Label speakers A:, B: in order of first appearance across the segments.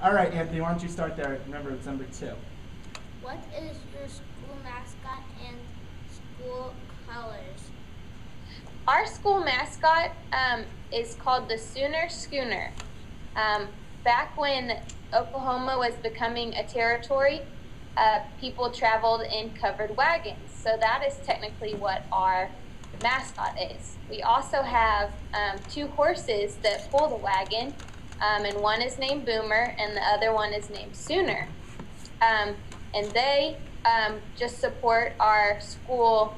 A: All right, Anthony, why don't you start there? Remember, it's number 2.
B: What is your school mascot and school colors?
C: Our school mascot is called the Sooner Schooner. Back when Oklahoma was becoming a territory, people traveled in covered wagons. So that is technically what our mascot is. We also have 2 horses that pull the wagon, and one is named Boomer and the other one is named Sooner. And they just support our school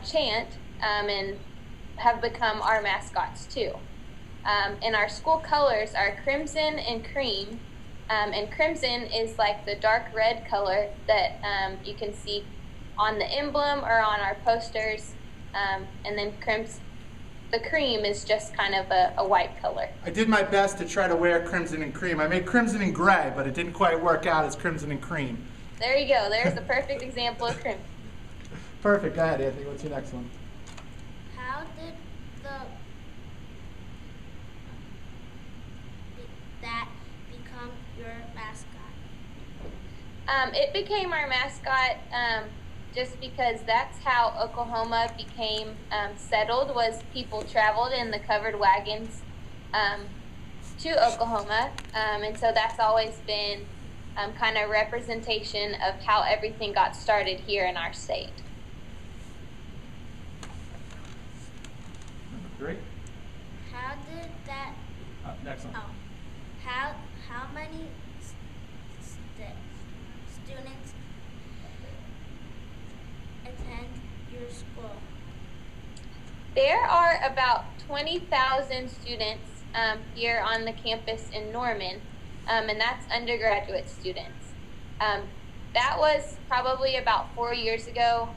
C: chant and have become our mascots too. And our school colors are crimson and cream. And crimson is like the dark red color that you can see on the emblem or on our posters. And then the cream is just kind of a white color.
A: I did my best to try to wear crimson and cream. I made crimson and gray, but it didn't quite work out as crimson and cream.
C: There you go. There's a perfect example of crimson.
A: Perfect. Go ahead, Anthony. What's your next one?
B: How did that become your mascot?
C: It became our mascot just because that's how Oklahoma became settled, was people traveled in the covered wagons to Oklahoma. And so that's always been kind of representation of how everything got started here in our state.
A: Number 3.
B: How did that?
A: Next one.
B: Oh, how many students attend your school?
C: There are about 20,000 students here on the campus in Norman, and that's undergraduate students. That was probably about 4 years ago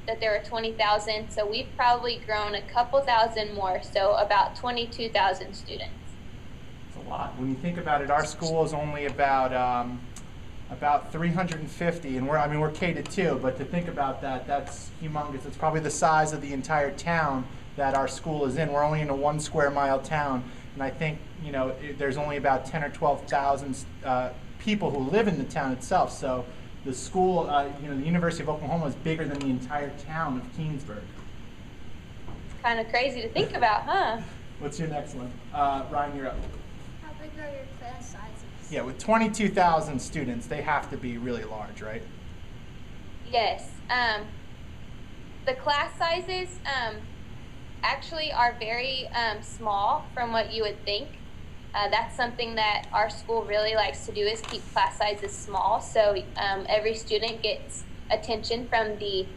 C: that there were 20,000, so we've probably grown a couple thousand more, so about 22,000 students.
A: It's a lot. When you think about it, our school is only about 350, and we're K-2, but to think about that, that's humongous. It's probably the size of the entire town that our school is in. We're only in a 1 square mile town, and I think there's only about 10 or 12,000 people who live in the town itself. So the school, the University of Oklahoma is bigger than the entire town of Keensburg.
C: It's kind of crazy to think about, huh?
A: What's your next one? Ryan, you're up.
B: How big are your class sizes?
A: Yeah, with 22,000 students, they have to be really large, right?
C: Yes. The class sizes actually are very small from what you would think. That's something that our school really likes to do, is keep class sizes small, so every student gets attention from the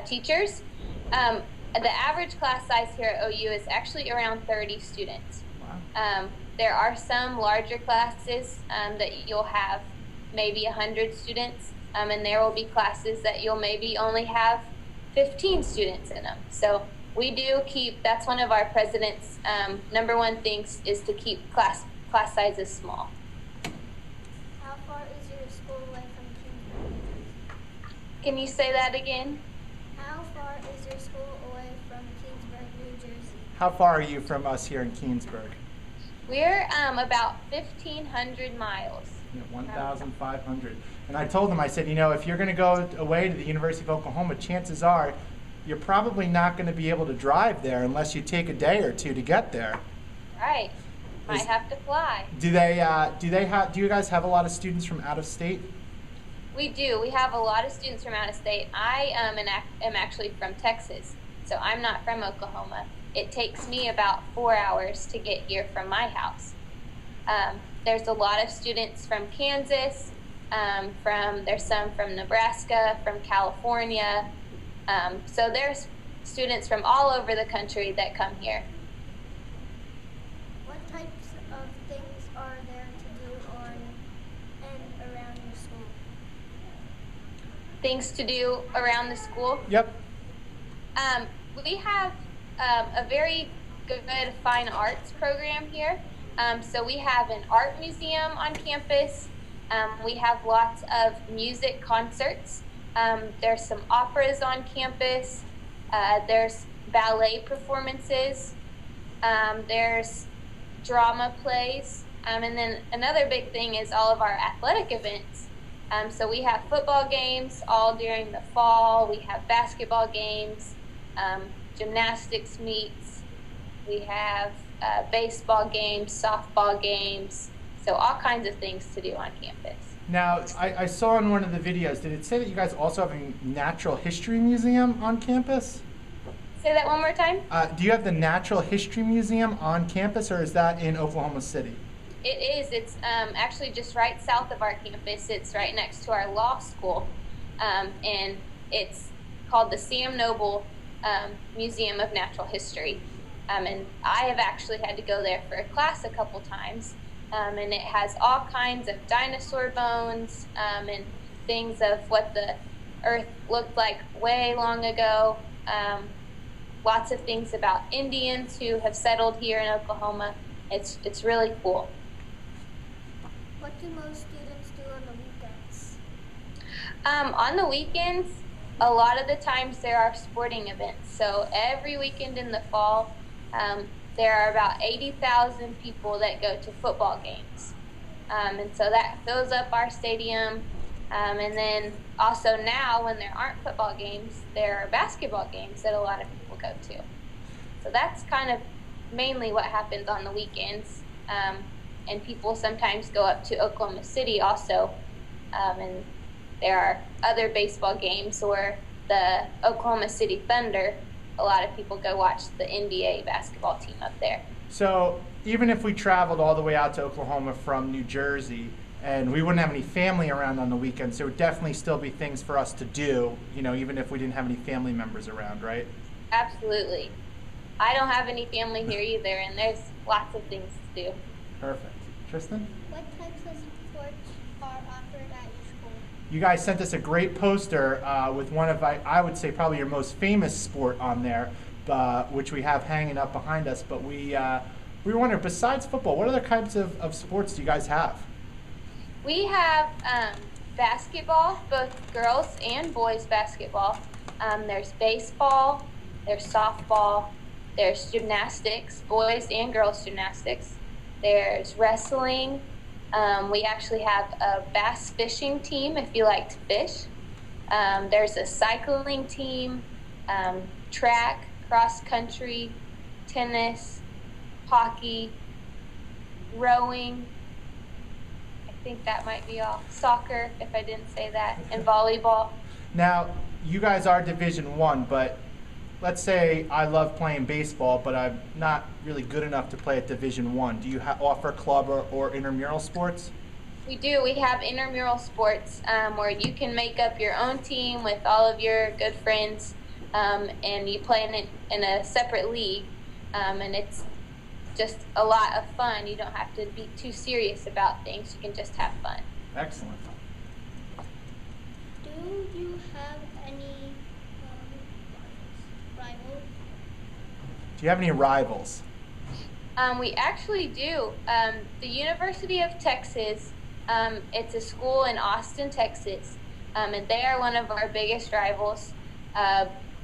C: teachers. The average class size here at OU is actually around 30 students.
A: Wow.
C: There are some larger classes that you'll have maybe 100 students, and there will be classes that you'll maybe only have 15 students in them. So we do keep, that's one of our president's #1 things, is to keep class sizes small.
B: How far is your school away from Keensburg?
C: Can you say that again?
B: How far is your school away from Keensburg, New Jersey?
A: How far are you from us here in Keensburg?
C: We're about 1,500 miles.
A: 1,500. And I told them, I said, if you're going to go away to the University of Oklahoma, chances are you're probably not going to be able to drive there unless you take a day or 2 to get there.
C: Right. Might have to fly.
A: Do you guys have a lot of students from out of state?
C: We do. We have a lot of students from out of state. I am actually from Texas, so I'm not from Oklahoma. It takes me about 4 hours to get here from my house. There's a lot of students from Kansas, there's some from Nebraska, from California. So there's students from all over the country that come here.
B: What types of things are there to do on and around your school?
C: Things to do around the school?
A: Yep.
C: We have a very good fine arts program here. So we have an art museum on campus. We have lots of music concerts. There's some operas on campus. There's ballet performances. There's drama plays. And then another big thing is all of our athletic events. So we have football games all during the fall. We have basketball games, gymnastics meets. We have baseball games, softball games. So all kinds of things to do on campus.
A: Now, I saw in one of the videos, did it say that you guys also have a natural history museum on campus?
C: Say that one more time.
A: Do you have the Natural History Museum on campus, or is that in Oklahoma City?
C: It is. It's actually just right south of our campus. It's right next to our law school, and it's called the Sam Noble Museum of Natural History. And I have actually had to go there for a class a couple times, and it has all kinds of dinosaur bones and things of what the Earth looked like way long ago. Lots of things about Indians who have settled here in Oklahoma. It's really cool.
B: What do most students do on the weekends?
C: On the weekends, a lot of the times there are sporting events. So every weekend in the fall, there are about 80,000 people that go to football games. And so that fills up our stadium. And then also now when there aren't football games, there are basketball games that a lot of people go to. So that's kind of mainly what happens on the weekends. And people sometimes go up to Oklahoma City also. And there are other baseball games, or the Oklahoma City Thunder. A lot of people go watch the NBA basketball team up there.
A: So even if we traveled all the way out to Oklahoma from New Jersey, and we wouldn't have any family around on the weekends, there would definitely still be things for us to do, you know, even if we didn't have any family members around, right?
C: Absolutely. I don't have any family here either, and there's lots of things to do.
A: Perfect. Tristan?
B: What types of sports are offered at your school?
A: You guys sent us a great poster with one of, I would say, probably your most famous sport on there, which we have hanging up behind us. But we were wondering, besides football, what other types of sports do you guys have?
C: We have basketball, both girls and boys basketball. There's baseball, there's softball, there's gymnastics, boys and girls gymnastics. There's wrestling. We actually have a bass fishing team if you like to fish. There's a cycling team, track, cross country, tennis, hockey, rowing. I think that might be all. Soccer, if I didn't say that, and volleyball.
A: Now, you guys are Division I, but let's say I love playing baseball, but I'm not really good enough to play at Division I. Do you offer club or intramural sports?
C: We do. We have intramural sports where you can make up your own team with all of your good friends, and you play in a separate league, and it's just a lot of fun. You don't have to be too serious about things. You can just have fun.
A: Excellent.
B: Do you have any rivals?
A: Do you have any rivals?
C: We actually do. The University of Texas, it's a school in Austin, Texas, and they are one of our biggest rivals.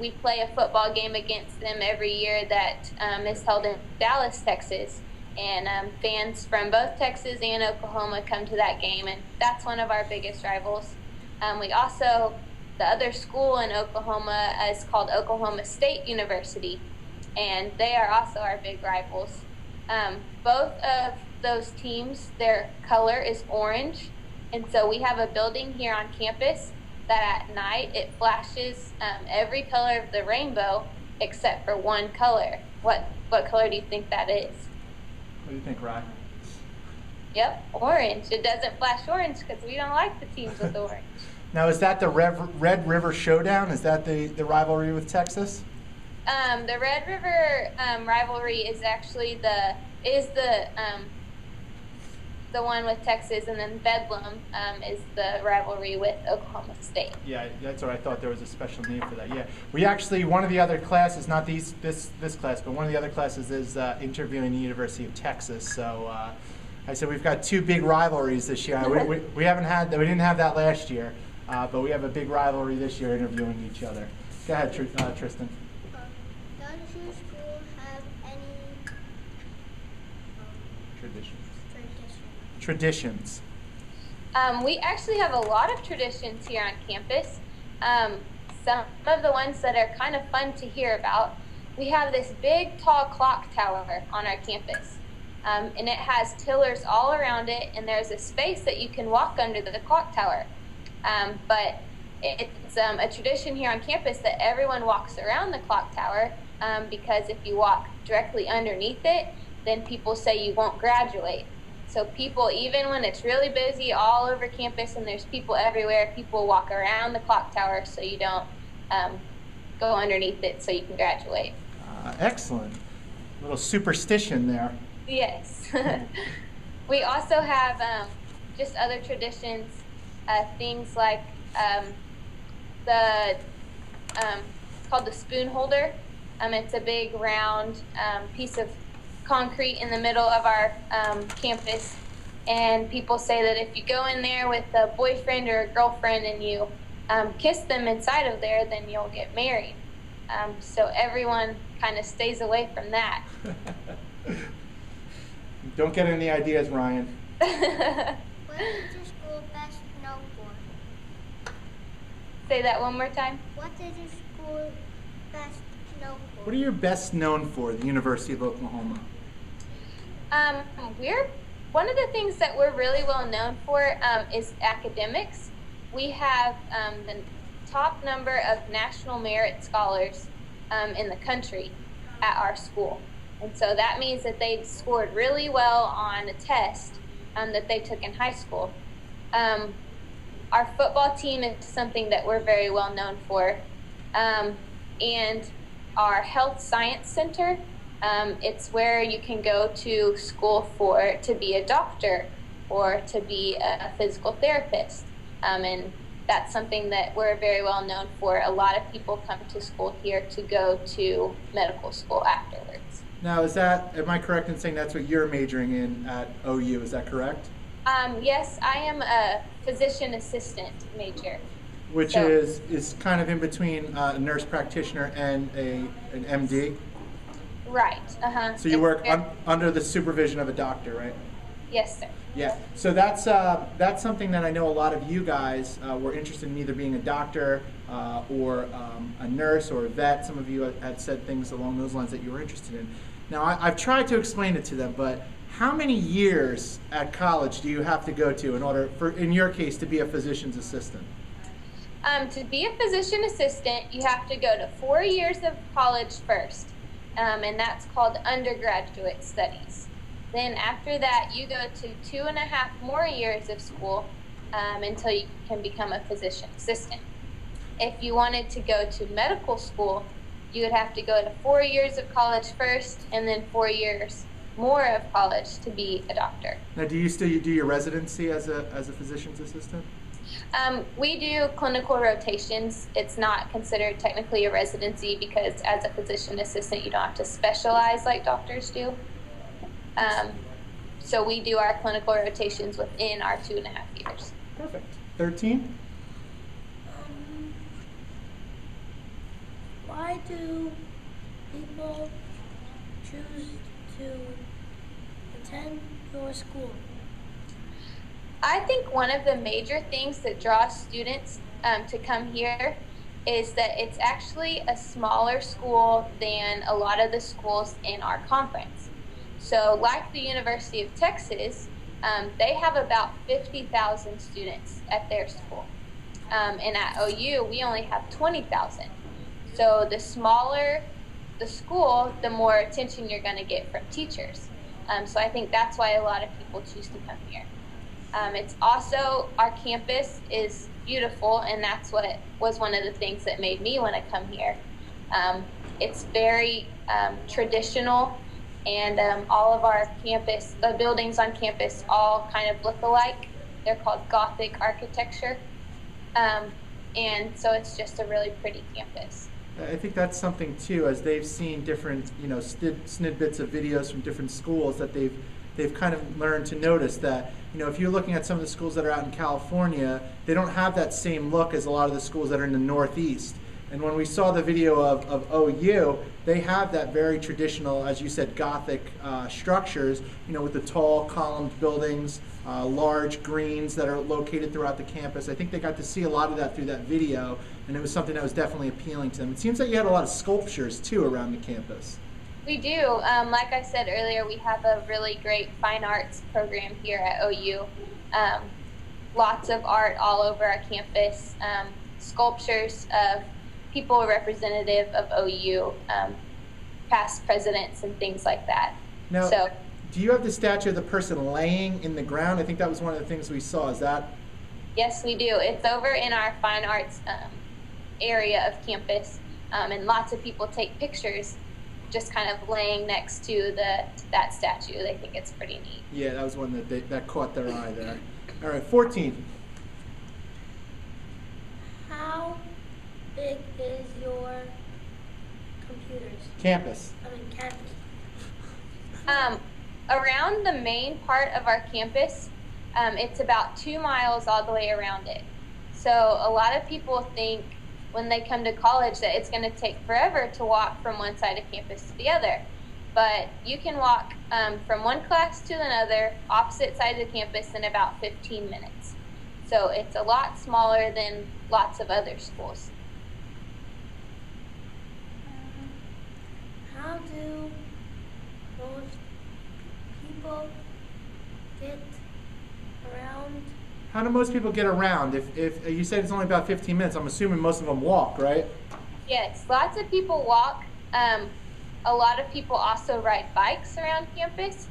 C: We play a football game against them every year that is held in Dallas, Texas, and fans from both Texas and Oklahoma come to that game, and that's one of our biggest rivals. We also, the other school in Oklahoma is called Oklahoma State University, and they are also our big rivals. Both of those teams, their color is orange, and so we have a building here on campus that at night it flashes every color of the rainbow except for one color. What color do you think that is?
A: What do you think, Ryan?
C: Yep, orange. It doesn't flash orange because we don't like the teams with orange.
A: Now, is that the Red River Showdown? Is that the rivalry with Texas?
C: The Red River rivalry is actually the one with Texas, and then Bedlam is the rivalry with Oklahoma State.
A: Yeah, that's what I thought. There was a special name for that. Yeah, we actually, one of the other classes, not this class, but one of the other classes is interviewing the University of Texas. So I said we've got two big rivalries this year. We haven't had that. We didn't have that last year, but we have a big rivalry this year, interviewing each other. Go ahead, Tristan.
B: Does your school have any
A: Traditions.
B: traditions?
A: traditions?
C: We actually have a lot of traditions here on campus. Some of the ones that are kind of fun to hear about. We have this big, tall clock tower on our campus, and it has pillars all around it, and there's a space that you can walk under the clock tower. But it's a tradition here on campus that everyone walks around the clock tower, because if you walk directly underneath it, then people say you won't graduate. So people, even when it's really busy all over campus and there's people everywhere, people walk around the clock tower so you don't go underneath it so you can graduate.
A: Excellent. A little superstition there.
C: Yes. We also have just other traditions, things like called the spoon holder. It's a big round piece of concrete in the middle of our campus, and people say that if you go in there with a boyfriend or a girlfriend and you kiss them inside of there, then you'll get married. So everyone kind of stays away from that.
A: Don't get any ideas, Ryan.
B: What is your school best known for?
C: Say that one more time.
B: What is your school best known for?
A: What are you best known for, the University of Oklahoma?
C: One of the things that we're really well known for is academics. We have the top number of national merit scholars in the country at our school. And so that means that they scored really well on a test that they took in high school. Our football team is something that we're very well known for. And our health science center, it's where you can go to school to be a doctor or to be a physical therapist. And that's something that we're very well known for. A lot of people come to school here to go to medical school afterwards.
A: Now, am I correct in saying that's what you're majoring in at OU? Is that correct?
C: Yes, I am a physician assistant major.
A: Which is kind of in between a nurse practitioner and an MD?
C: Right, uh-huh.
A: So you work under the supervision of a doctor, right?
C: Yes, sir.
A: Yeah, so that's something that I know a lot of you guys were interested in, either being a doctor or a nurse or a vet. Some of you had said things along those lines that you were interested in. Now, I've tried to explain it to them, but how many years at college do you have to go to in order for, in your case, to be a physician's assistant?
C: To be a physician assistant, you have to go to 4 years of college first, and that's called undergraduate studies. Then after that, you go to 2.5 more years of school until you can become a physician assistant. If you wanted to go to medical school, you would have to go to 4 years of college first, and then 4 years more of college to be a doctor.
A: Now, do you still do your residency as a physician's assistant?
C: We do clinical rotations. It's not considered technically a residency because as a physician assistant, you don't have to specialize like doctors do. So we do our clinical rotations within our 2.5 years.
A: Perfect. 13?
D: Why do people choose to attend your school?
C: I think one of the major things that draws students to come here is that it's actually a smaller school than a lot of the schools in our conference. So like the University of Texas, they have about 50,000 students at their school. And at OU, we only have 20,000. So the smaller the school, the more attention you're going to get from teachers. So I think that's why a lot of people choose to come here. It's also, our campus is beautiful, and that's what was one of the things that made me want to come here. It's very traditional, and all of our campus, the buildings on campus all kind of look alike. They're called Gothic architecture. And so it's just a really pretty campus.
A: I think that's something too, as they've seen different, snippets of videos from different schools, that they've kind of learned to notice that, if you're looking at some of the schools that are out in California, they don't have that same look as a lot of the schools that are in the Northeast. And when we saw the video of OU, they have that very traditional, as you said, Gothic structures, you know, with the tall columned buildings, large greens that are located throughout the campus. I think they got to see a lot of that through that video, and it was something that was definitely appealing to them. It seems like you had a lot of sculptures, too, around the campus.
C: We do. Like I said earlier, we have a really great fine arts program here at OU. Lots of art all over our campus, sculptures of people representative of OU, past presidents and things like that.
A: Now, do you have the statue of the person laying in the ground? I think that was one of the things we saw. Is that?
C: Yes, we do. It's over in our fine arts area of campus, and lots of people take pictures just kind of laying next to that statue. They think it's pretty neat.
A: Yeah, that was one that caught their eye there. All right, 14.
D: How big is your computers?
A: Campus.
D: Campus.
C: Around the main part of our campus, it's about 2 miles all the way around it. So a lot of people think when they come to college that it's going to take forever to walk from one side of campus to the other. But you can walk from one class to another, opposite sides of campus, in about 15 minutes. So it's a lot smaller than lots of other schools.
D: How do most people get around?
A: How do most people get around? If you said it's only about 15 minutes, I'm assuming most of them walk, right?
C: Yes, lots of people walk. A lot of people also ride bikes around campus.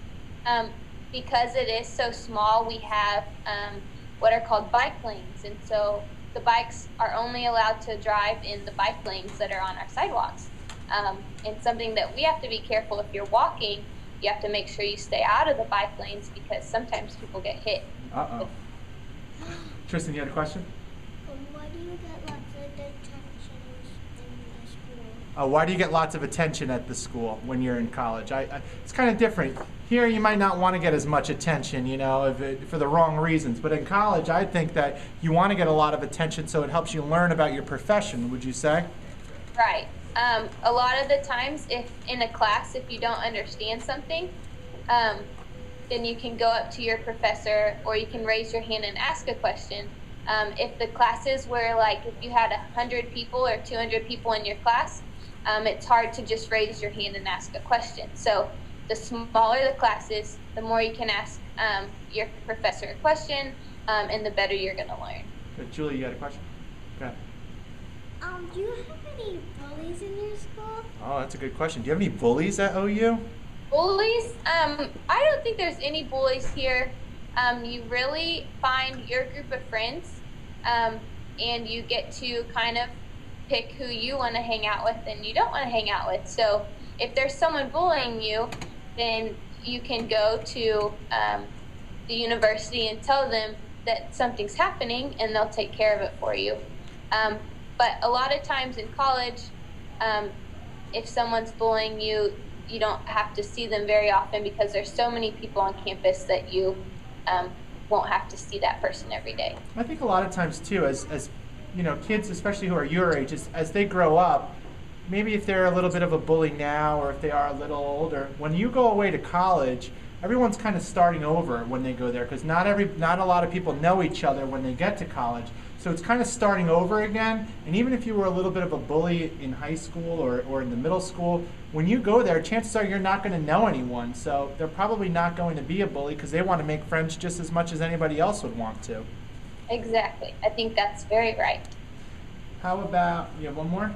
C: Because it is so small, we have what are called bike lanes. And so the bikes are only allowed to drive in the bike lanes that are on our sidewalks. And something that we have to be careful if you're walking, you have to make sure you stay out of the bike lanes because sometimes people get hit.
A: Uh-oh. Tristan, you had a question?
B: Why do you get lots of detentions in the school?
A: Why do you get lots of attention at the school when you're in college? It's kind of different. Here you might not want to get as much attention, you know, for the wrong reasons. But in college, I think that you want to get a lot of attention so it helps you learn about your profession, would you say?
C: Right. A lot of the times, if in a class, if you don't understand something, then you can go up to your professor or you can raise your hand and ask a question. If the classes were like, if you had 100 people or 200 people in your class, it's hard to just raise your hand and ask a question. So the smaller the classes, the more you can ask your professor a question, and the better you're going to learn.
A: Good. Julie, you had a question? Go ahead.
B: Do you have any bullies in your school?
A: Oh, that's a good question. Do you have any bullies at OU?
C: Bullies? I don't think there's any bullies here. You really find your group of friends, and you get to kind of pick who you want to hang out with and you don't want to hang out with. So if there's someone bullying you, then you can go to the university and tell them that something's happening and they'll take care of it for you. But a lot of times in college, if someone's bullying you, you don't have to see them very often because there's so many people on campus that you won't have to see that person every day.
A: I think a lot of times too, as you know, kids, especially who are your age, as they grow up, maybe if they're a little bit of a bully now or if they are a little older, when you go away to college, everyone's kind of starting over when they go there because not a lot of people know each other when they get to college. So it's kind of starting over again. And even if you were a little bit of a bully in high school or in the middle school, when you go there, chances are you're not going to know anyone. So they're probably not going to be a bully because they want to make friends just as much as anybody else would want to.
C: Exactly. I think that's very right.
A: How about, you have one more?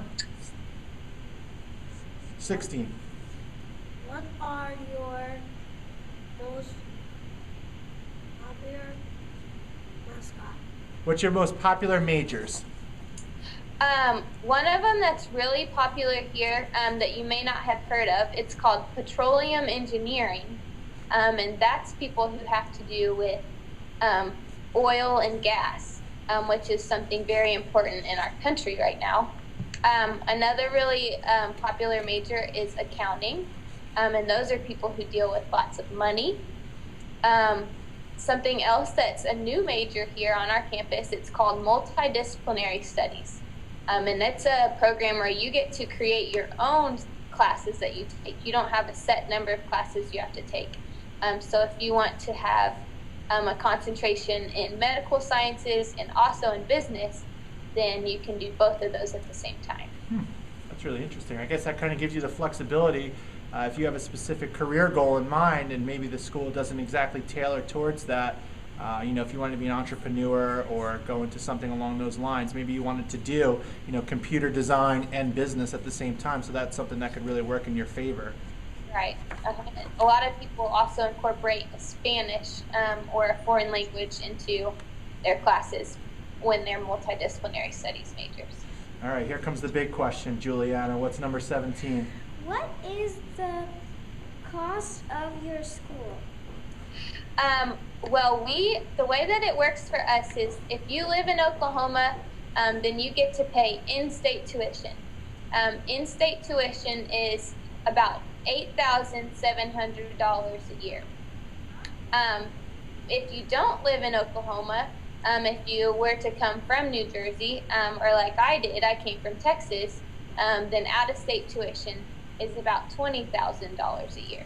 A: 16.
D: What are your most popular mascot?
A: What's your most popular majors?
C: One of them that's really popular here that you may not have heard of, it's called petroleum engineering. And that's people who have to do with oil and gas, which is something very important in our country right now. Another really popular major is accounting, and those are people who deal with lots of money. Something else that's a new major here on our campus, it's called Multi-Disciplinary Studies. And it's a program where you get to create your own classes that you take. You don't have a set number of classes you have to take. So if you want to have a concentration in medical sciences and also in business, then you can do both of those at the same time.
A: That's really interesting. I guess that kind of gives you the flexibility if you have a specific career goal in mind and maybe the school doesn't exactly tailor towards that. If you wanted to be an entrepreneur or go into something along those lines, maybe you wanted to do, computer design and business at the same time. So that's something that could really work in your favor.
C: Right. A lot of people also incorporate Spanish or a foreign language into their classes when they're multidisciplinary studies majors.
A: All right, here comes the big question, Juliana. What's number 17?
D: What is the cost of your school?
C: Well, the way that it works for us is if you live in Oklahoma, then you get to pay in-state tuition. In-state tuition is about $8,700 a year. If you don't live in Oklahoma, if you were to come from New Jersey, or like I did, I came from Texas, then out-of-state tuition is about $20,000 a year.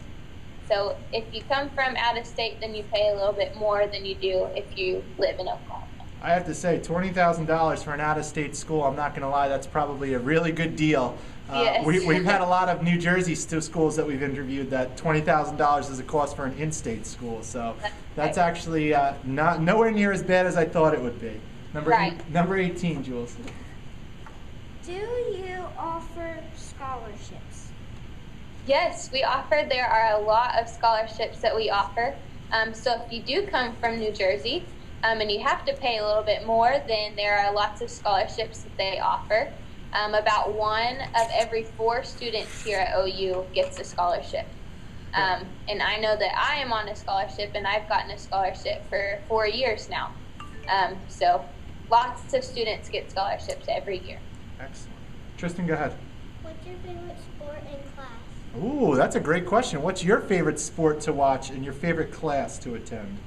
C: So if you come from out-of-state, then you pay a little bit more than you do if you live in Oklahoma.
A: I have to say, $20,000 for an out-of-state school, I'm not going to lie, that's probably a really good deal.
C: Yes.
A: We've had a lot of New Jersey schools that we've interviewed that $20,000 is a cost for an in-state school. So that's actually nowhere near as bad as I thought it would be. Number 18, Jules.
D: Do you offer scholarships?
C: Yes, we offer. There are a lot of scholarships that we offer. So if you do come from New Jersey and you have to pay a little bit more, then there are lots of scholarships that they offer. About 1 of every 4 students here at OU gets a scholarship. And I know that I am on a scholarship, and I've gotten a scholarship for 4 years now. So lots of students get scholarships every year.
A: Excellent. Tristan, go ahead.
B: What's your favorite sport in class?
A: Ooh, that's a great question. What's your favorite sport to watch and your favorite class to attend?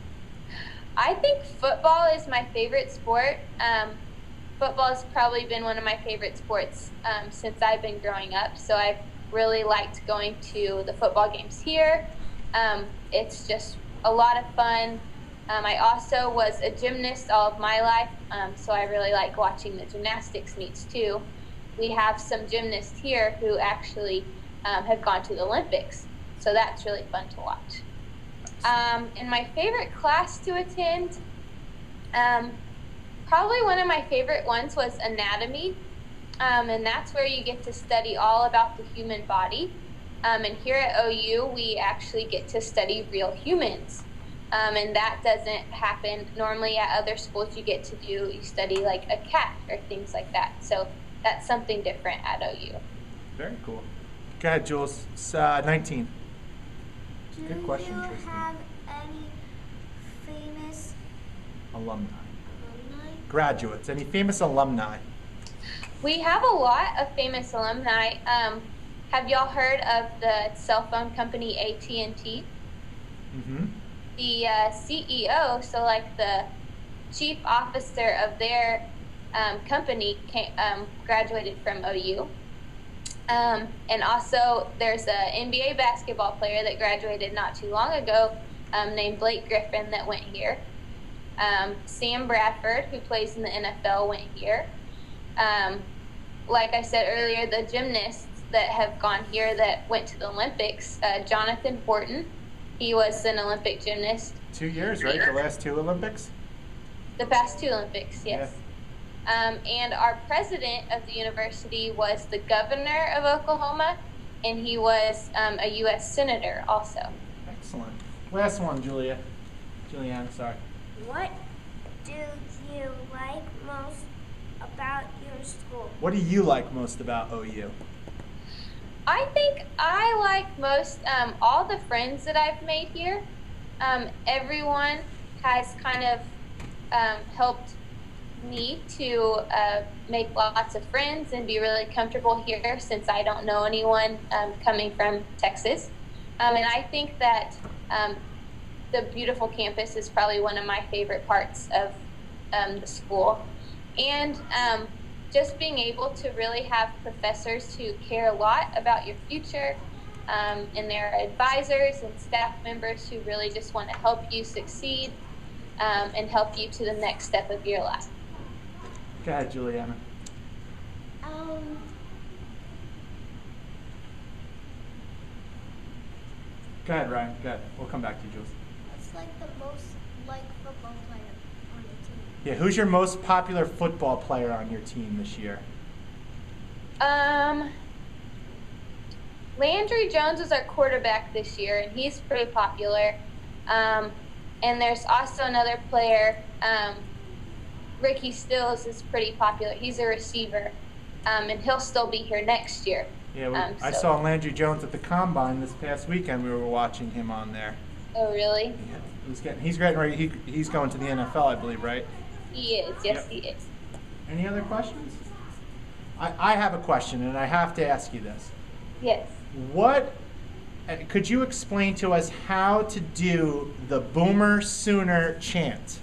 C: I think football is my favorite sport. Football has probably been one of my favorite sports since I've been growing up. So I've really liked going to the football games here. It's just a lot of fun. I also was a gymnast all of my life, so I really like watching the gymnastics meets too. We have some gymnasts here who actually have gone to the Olympics, so that's really fun to watch. And my favorite class to attend, probably one of my favorite ones was anatomy, and that's where you get to study all about the human body. And here at OU, we actually get to study real humans. And that doesn't happen normally at other schools. You study like a cat or things like that. So that's something different at OU.
A: Very cool. Go ahead, Jules. It's 19. Good question,
D: Do you
A: Tristan.
D: have any famous
A: Alumni.
D: alumni?
A: Graduates. Any famous alumni?
C: We have a lot of famous alumni. Have y'all heard of the cell phone company AT&T?
A: Mm-hmm.
C: The CEO, so like the chief officer of their company graduated from OU. And also there's an NBA basketball player that graduated not too long ago named Blake Griffin that went here. Sam Bradford, who plays in the NFL, went here. Like I said earlier, the gymnasts that have gone here that went to the Olympics, Jonathan Horton, he was an Olympic gymnast.
A: 2 years, right? The last 2 Olympics?
C: The past 2 Olympics, yes. Yeah. And our president of the university was the governor of Oklahoma, and he was a U.S. senator also.
A: Excellent. Last one, Julianne, sorry.
D: What do you like most about your school?
A: What do you like most about OU?
C: I think I like most all the friends that I've made here. Everyone has kind of helped me to make lots of friends and be really comfortable here since I don't know anyone coming from Texas. And I think that the beautiful campus is probably one of my favorite parts of the school. And just being able to really have professors who care a lot about your future, and their advisors and staff members who really just want to help you succeed, and help you to the next step of your life.
A: Go ahead, Juliana. Go ahead, Ryan. Go ahead. We'll come back to you, Jules.
B: What's like the most liked football player on the team?
A: Yeah, who's your most popular football player on your team this year?
C: Landry Jones is our quarterback this year, and he's pretty popular. And there's also another player, Ricky Stills is pretty popular. He's a receiver, and he'll still be here next year.
A: Yeah, I saw Landry Jones at the Combine this past weekend. We were watching him on there.
C: Oh, really?
A: Yeah, he's getting ready. He's going to the NFL, I believe, right?
C: He is. Yes, he is.
A: Any other questions? I have a question, and I have to ask you this.
C: Yes.
A: Could you explain to us how to do the Boomer Sooner chant?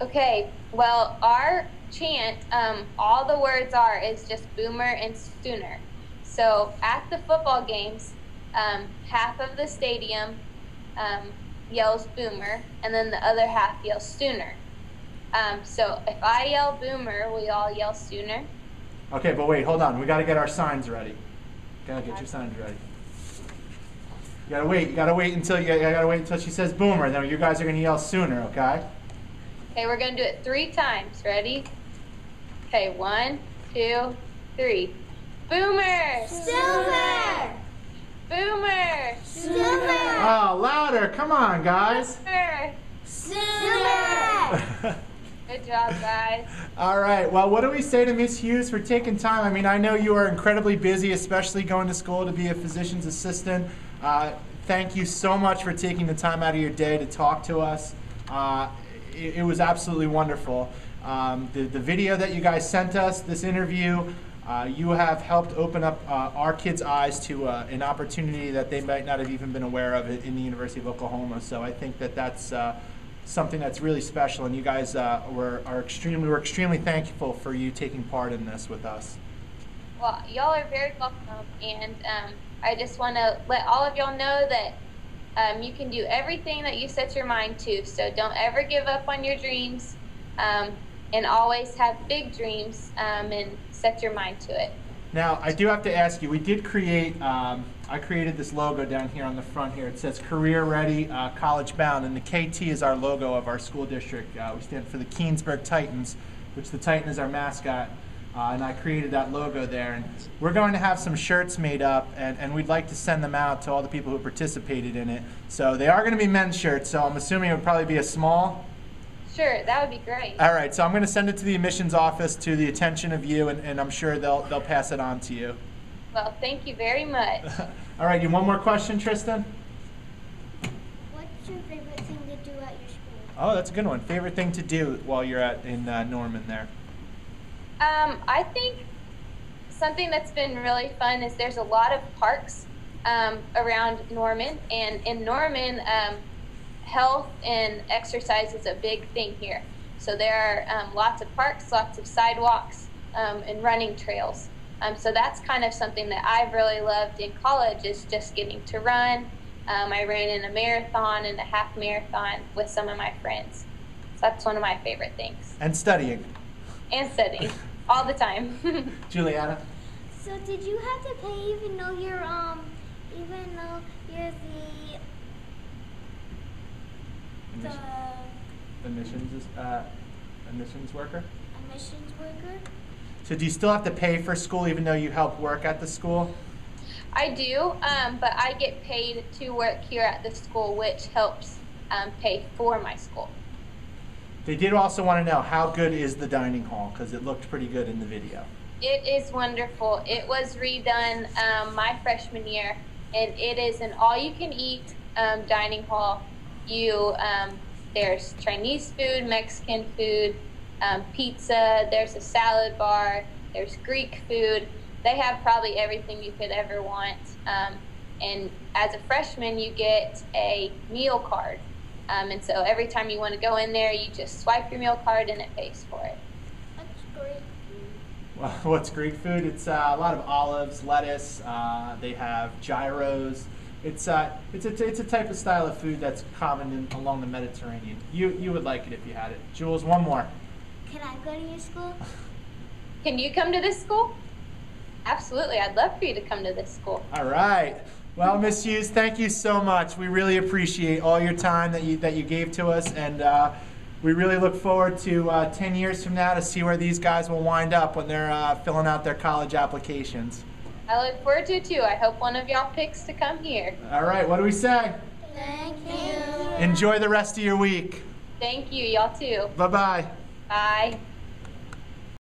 C: Okay, well, our chant, all the words is just Boomer and Sooner. So at the football games, half of the stadium yells Boomer, and then the other half yells Sooner. So if I yell Boomer, we all yell Sooner.
A: Okay, but wait, hold on. We got to get our signs ready. Gotta get your signs ready. You gotta wait. You gotta wait until she says Boomer. Then you guys are gonna yell Sooner, okay?
C: Okay, we're gonna do it 3 times. Ready? Okay, 1, 2, 3. Boomer!
B: Silver!
C: Boomer!
B: Silver!
A: Oh, louder! Come on, guys.
C: Boomer!
B: Silver!
C: Good job, guys.
A: All right. Well, what do we say to Miss Hughes for taking time? I mean, I know you are incredibly busy, especially going to school to be a physician's assistant. Thank you so much for taking the time out of your day to talk to us. It was absolutely wonderful. The video that you guys sent us, this interview, you have helped open up our kids' eyes to an opportunity that they might not have even been aware of in the University of Oklahoma. So I think that that's something that's really special, and you guys we're extremely thankful for you taking part in this with us.
C: Well, y'all are very welcome, and I just want to let all of y'all know that you can do everything that you set your mind to. So don't ever give up on your dreams, and always have big dreams, and set your mind to it.
A: Now, I do have to ask you, we did create, I created this logo down here on the front here. It says Career Ready, College Bound, and the KT is our logo of our school district. We stand for the Keensburg Titans, which the Titan is our mascot, and I created that logo there. And we're going to have some shirts made up, and we'd like to send them out to all the people who participated in it. So they are going to be men's shirts, so I'm assuming it would probably be a small.
C: Sure, that would be great.
A: All right, so I'm going to send it to the admissions office to the attention of you, and I'm sure they'll pass it on to you.
C: Well, thank you very much.
A: All right, you one more question, Tristan?
B: What's your favorite thing to do at your school?
A: Oh, that's a good one. Favorite thing to do while you're in Norman there?
C: I think something that's been really fun is there's a lot of parks around Norman, and in Norman, health and exercise is a big thing here. So there are lots of parks, lots of sidewalks, and running trails. So that's kind of something that I've really loved in college, is just getting to run. I ran in a marathon and a half marathon with some of my friends. So that's one of my favorite things.
A: And studying.
C: And studying all the time.
A: Juliana?
B: So did you have to pay even though you're the
A: Admissions worker?
B: admissions worker?
A: So do you still have to pay for school even though you help work at the school?
C: I do, but I get paid to work here at the school, which helps pay for my school.
A: They did also want to know, how good is the dining hall? Because it looked pretty good in the video.
C: It is wonderful. It was redone my freshman year, and it is an all-you-can-eat dining hall. There's Chinese food, Mexican food, pizza, there's a salad bar, there's Greek food. They have probably everything you could ever want. And as a freshman, you get a meal card. And so every time you want to go in there, you just swipe your meal card and it pays for it.
B: That's great.
A: Well, what's Greek food? It's a lot of olives, lettuce. They have gyros. It's a type of style of food that's common along the Mediterranean. You would like it if you had it. Jules, one more.
B: Can I go to your school?
C: Can you come to this school? Absolutely, I'd love for you to come to this school.
A: All right. Well, Miss Hughes, thank you so much. We really appreciate all your time that you gave to us, and we really look forward to 10 years from now to see where these guys will wind up when they're filling out their college applications.
C: I look forward to it too. I hope one of y'all picks to come here.
A: All right, what do we say?
B: Thank you.
A: Enjoy the rest of your week.
C: Thank you, y'all too.
A: Bye-bye.
C: Bye.